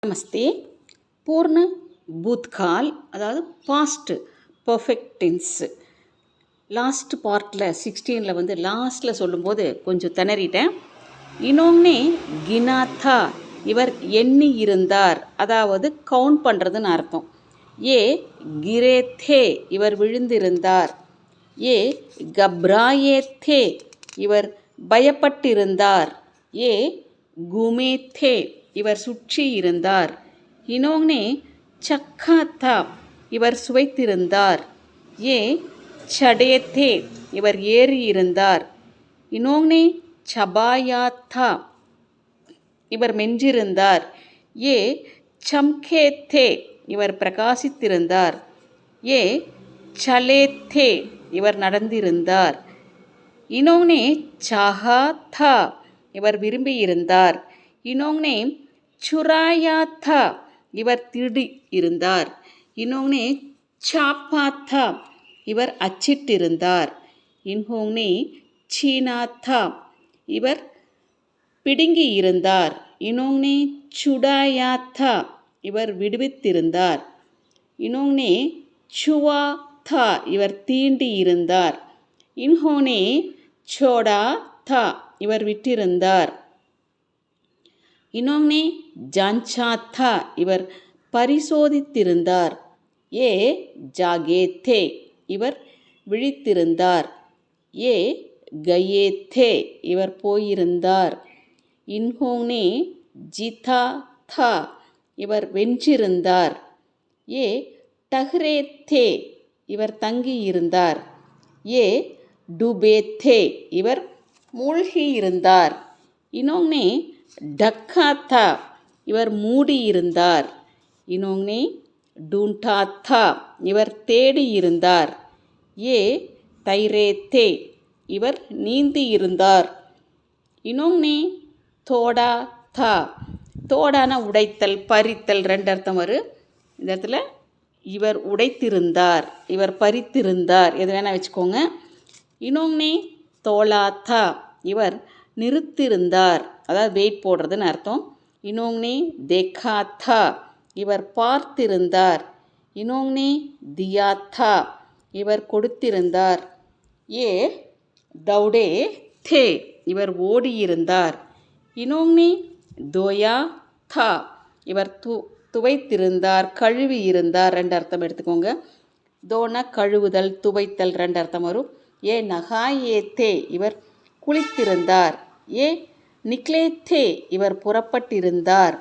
நமஸ்தே. பூர்ண பூத்கால் அதாவது past perfect tens. Last பார்ட்டில் 16 லாஸ்ட்டில் சொல்லும்போது கொஞ்சம் திணறிட்டேன். இன்னொன்னே கினாத்தா இவர் எண்ணி இருந்தார், அதாவது கவுண்ட் பண்ணுறதுன்னு அர்த்தம். ஏ கிரேத்தே இவர் விழுந்திருந்தார். ஏ கப்ராயேத்தே இவர் பயப்பட்டிருந்தார். ஏ குமேத்தே இவர் சுற்றி இருந்தார். இன்னொன்னே சக்காத்தா இவர் சுவைத்திருந்தார். ஏ சடேத்தே இவர் ஏறி இருந்தார். இன்னொன்னே சபாயாத்தா இவர் மெஞ்சிருந்தார். ஏ சம்கேத்தே இவர் பிரகாசித்திருந்தார். ஏ சலேத்தே இவர் நடந்திருந்தார். இன்னொன்னே சஹாத்தா இவர் விரும்பியிருந்தார். இன்னொன்னே சுராயாத்தா இவர் திருடி இருந்தார். இன்னொன்னே சாப்பாத்தா இவர் அச்சிட்டிருந்தார். இன்னொன்னே சீனாத்தா இவர் பிடுங்கி இருந்தார். இன்னொன்னே சுடாயாத்தா இவர் விடுவித்திருந்தார். இன்னொன்னே சுவாத்தா இவர் தீண்டி இருந்தார். இன்னொன்னே சோடாத்தா இவர் விட்டிருந்தார். இன்னொன்னே ஜான்சாத்தா இவர் பரிசோதித்திருந்தார். ஏ ஜாகேத்தே இவர் விழித்திருந்தார். ஏ கயேத்தே இவர் போயிருந்தார். இன்னொன்னே ஜிதாத்தா இவர் வென்றிருந்தார். ஏ டஹ்ரேத்தே இவர் தங்கியிருந்தார். ஏ டுபேத்தே இவர் மூழ்கியிருந்தார். இன்னொன்னே டக்காத்தா இவர் மூடியிருந்தார். இன்னொன்னே டூண்டாத்தா இவர் தேடியிருந்தார். ஏ தைரேத்தே இவர் நீந்தியிருந்தார். இன்னொன்னே தோடாத்தா தோடான உடைத்தல் பறித்தல் 2 அர்த்தம் வரும். இந்த இடத்துல இவர் உடைத்திருந்தார், இவர் பறித்திருந்தார், எது வேணால் வச்சுக்கோங்க. இன்னொன்னே தோலாத்தா இவர் நிறுத்திருந்தார், அதாவது வெயிட் போடுறதுன்னு அர்த்தம். இன்னொன்னே தேகாத்தா இவர் பார்த்திருந்தார். இன்னொன்னே தியாத்தா இவர் கொடுத்திருந்தார். ஏ தௌடே தே இவர் ஓடியிருந்தார். இன்னொன்னே தோயா தா இவர் துவைத்திருந்தார், கழுவி இருந்தார். 2 அர்த்தம் எடுத்துக்கோங்க. தோனா கழுவுதல், துவைத்தல் 2 அர்த்தம் வரும். ஏ நகாயேத்தே இவர் குளித்திருந்தார். ஏ நிக்லேத்தே இவர் புறப்பட்டிருந்தார்.